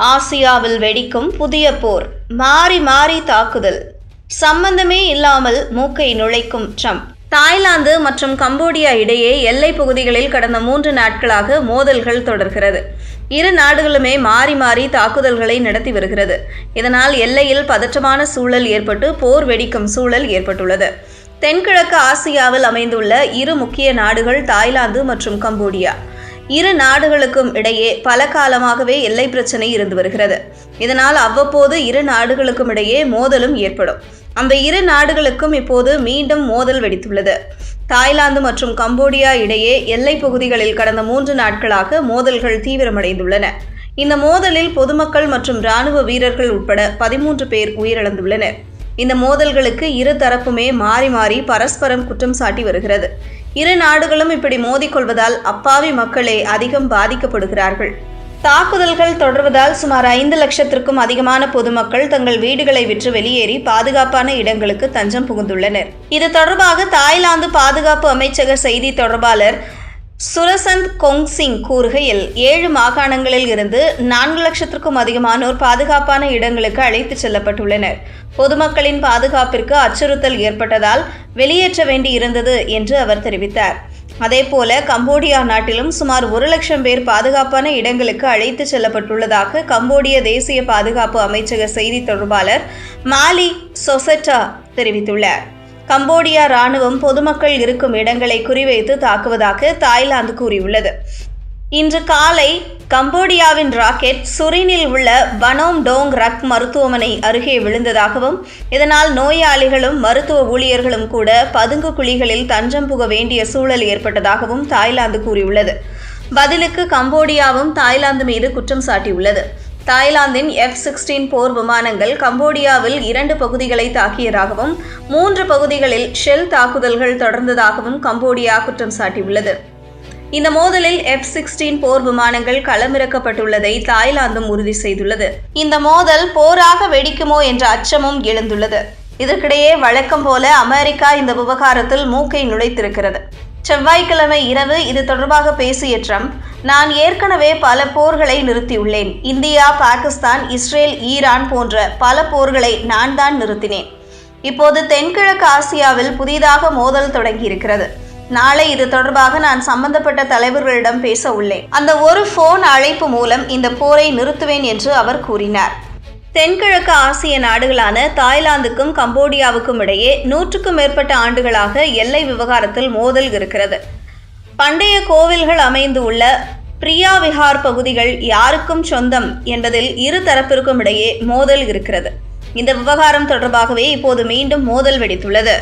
ஆசியாவில் வெடிக்கும் புதிய போர், மாறி மாறி தாக்குதல், சம்பந்தமே இல்லாமல் மூக்கை நுழைக்கும் ட்ரம்ப். தாய்லாந்து மற்றும் கம்போடியா இடையே எல்லைப் பகுதிகளில் கடந்த 3 நாட்களாக மோதல்கள் தொடர்கிறது. இரு நாடுகளுமே மாறி மாறி தாக்குதல்களை நடத்தி வருகிறது. இதனால் எல்லையில் பதற்றமான சூழல் ஏற்பட்டு போர் வெடிக்கும் சூழல் ஏற்பட்டுள்ளது. தென்கிழக்கு ஆசியாவில் அமைந்துள்ள இரு முக்கிய நாடுகள் தாய்லாந்து மற்றும் கம்போடியா. இரு நாடுகளுக்கும் இடையே பல காலமாகவே எல்லை பிரச்சினை இருந்து வருகிறது. இதனால் அவ்வப்போது இரு நாடுகளுக்கும் இடையே மோதலும் ஏற்படும். அந்த இரு நாடுகளுக்கும் இப்போது மீண்டும் மோதல் வெடித்துள்ளது. தாய்லாந்து மற்றும் கம்போடியா இடையே எல்லை பகுதிகளில் கடந்த 3 நாட்களாக மோதல்கள் தீவிரமடைந்துள்ளன. இந்த மோதலில் பொதுமக்கள் மற்றும் இராணுவ வீரர்கள் உட்பட 13 பேர் உயிரிழந்துள்ளனர். இந்த மோதல்களுக்கு இரு தரப்புமே மாறி மாறி பரஸ்பரம் குற்றம் சாட்டி வருகிறது. இரு நாடுகளும் இப்படி மோதிக்கொள்வதால் அப்பாவி மக்களே அதிகம் பாதிக்கப்படுகிறார்கள். தாக்குதல்கள் தொடர்வதால் சுமார் 5 லட்சத்திற்கும் அதிகமான பொதுமக்கள் தங்கள் வீடுகளை விற்று வெளியேறி பாதுகாப்பான இடங்களுக்கு தஞ்சம் புகுந்துள்ளனர். இது தொடர்பாக தாய்லாந்து பாதுகாப்பு அமைச்சக செய்தி தொடர்பாளர் சுரசந்த் கொங்சிங் கூறுகையில், 7 மாகாணங்களில் இருந்து 4 லட்சத்திற்கும் அதிகமானோர் பாதுகாப்பான இடங்களுக்கு அழைத்துச் செல்லப்பட்டுள்ளனர். பொதுமக்களின் பாதுகாப்பிற்கு அச்சுறுத்தல் ஏற்பட்டதால் வெளியேற்ற வேண்டி இருந்தது என்று அவர் தெரிவித்தார். அதேபோல கம்போடியா நாட்டிலும் சுமார் 1 லட்சம் பேர் பாதுகாப்பான இடங்களுக்கு அழைத்துச் செல்லப்பட்டுள்ளதாக கம்போடிய தேசிய பாதுகாப்பு அமைச்சக செய்தி தொடர்பாளர் மாலி சொசெட்டா தெரிவித்துள்ளார். கம்போடியா இராணுவம் பொதுமக்கள் இருக்கும் இடங்களை குறிவைத்து தாக்குவதாக தாய்லாந்து கூறியுள்ளது. இன்று காலை கம்போடியாவின் ராக்கெட் சுரினில் உள்ள பனோம் டோங் ரக் மருத்துவமனை அருகே விழுந்ததாகவும், இதனால் நோயாளிகளும் மருத்துவ ஊழியர்களும் கூட பதுங்கு குழிகளில் தஞ்சம் புக வேண்டிய சூழல் ஏற்பட்டதாகவும் தாய்லாந்து கூறியுள்ளது. பதிலுக்கு கம்போடியாவும் தாய்லாந்து மீது குற்றம் சாட்டியுள்ளது. தாய்லாந்தின் F-16 போர் விமானங்கள் கம்போடியாவில் 2 பகுதிகளை தாக்கியதாகவும் 3 பகுதிகளில் ஷெல் தாக்குதல்கள் தொடர்ந்ததாகவும் கம்போடியா குற்றம் சாட்டியுள்ளது. இந்த மோதலில் F-16 போர் விமானங்கள் களமிறக்கப்பட்டுள்ளதை தாய்லாந்தும் உறுதி செய்துள்ளது. இந்த மோதல் போராக வெடிக்குமோ என்ற அச்சமும் எழுந்துள்ளது. இதற்கிடையே வழக்கம் போல அமெரிக்கா இந்த விவகாரத்தில் மூக்கை நுழைத்திருக்கிறது. செவ்வாய்க்கிழமை இரவு இது தொடர்பாக பேசிய ட்ரம்ப், நான் ஏற்கனவே பல போர்களை நிறுத்தியுள்ளேன். இந்தியா, பாகிஸ்தான், இஸ்ரேல், ஈரான் போன்ற பல போர்களை நான் தான் நிறுத்தினேன். இப்போது தென்கிழக்கு ஆசியாவில் புதிதாக மோதல் தொடங்கியிருக்கிறது. நாளை இது தொடர்பாக நான் சம்பந்தப்பட்ட தலைவர்களிடம் பேச உள்ளேன். அந்த ஒரு போன் அழைப்பு மூலம் இந்த போரை நிறுத்துவேன் என்று அவர் கூறினார். தென்கிழக்கு ஆசிய நாடுகளான தாய்லாந்துக்கும் கம்போடியாவுக்கும் இடையே 100க்கும் மேற்பட்ட ஆண்டுகளாக எல்லை விவகாரத்தில் மோதல் இருக்கிறது. பண்டைய கோவில்கள் அமைந்து உள்ள பிரியா விஹார் பகுதிகள் யாருக்கும் சொந்தம் என்பதில் இரு தரப்பிற்கும் இடையே மோதல் இருக்கிறது. இந்த விவகாரம் தொடர்பாகவே இப்போது மீண்டும் மோதல் வெடித்துள்ளது.